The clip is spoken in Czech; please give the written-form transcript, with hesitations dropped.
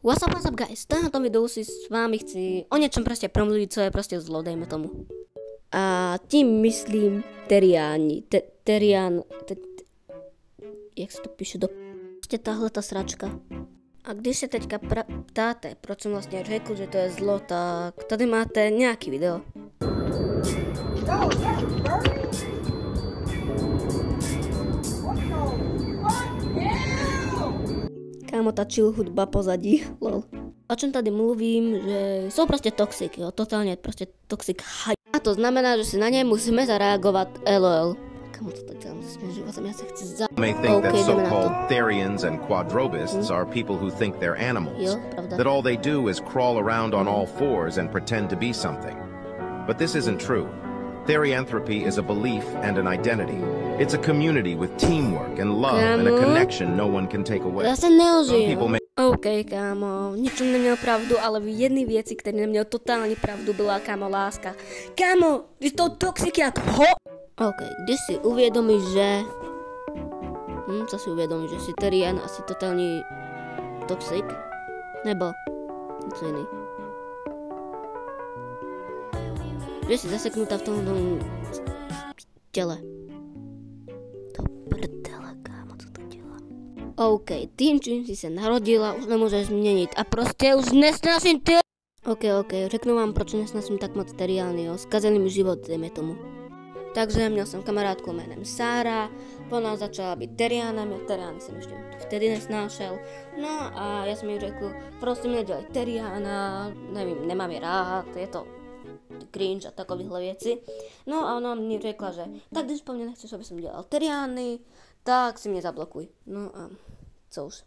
What's up guys, v tomto videu si s vámi chci o niečom proste promluviť, co je proste zlo, dejme tomu. A tím myslím teriáni, jak se to píše do prostě tahle ta sračka. A když se teďka ptáte, proč jsem vlastně řekl, že to je zlo, tak tady máte nějaký video. Kámo, tá chill hudba pozadí, lol. O čom tady mluvím, že jsou prostě toxic, jo, totálně prostě toxic hype. A to znamená, že si na ně musíme zareagovat, lol. Kámo, to teď dělám se svým životem, já se chci May think that so-called Therians and Quadrobists are people who think they're animals. Jo, pravda. That all they do is crawl around on all fours and pretend to be something. But this isn't true. Therianthropy is a belief and an identity. It's a community with teamwork and love and a connection no one can take away. Já se neožiju. Some OK, kámo, v ničom neměl pravdu, ale v jedné věci, které neměl totální pravdu, byla, kámo, láska. Kámo, ty to toxic jak ho... OK, když si uvědomíš, že... co si uvědomíš, že jsi Therian a jsi totální toxic? Nebo něco jiný? Že jsi zaseknutá v tom těle. To prdele, kámo, co to dělá? OK, tím, čím jsi se narodila, už nemůžeš změnit a prostě už nesnáším ty... OK, řeknu vám, proč nesnáším tak moc Theriany, jo, zkazili mi život, dejme tomu. Takže měl jsem kamarádku jménem Sára, ona začala být Therianem, já Theriany jsem ještě vtedy nesnášel. No a já jsem jí řekl, prosím nedělej Theriana, nevím, nemám je rád, je to cringe a takovéhle věci. No a ona mi řekla, že tak když po mně nechceš, aby jsem dělal Theriany, tak si mě zablokuj. No a co už.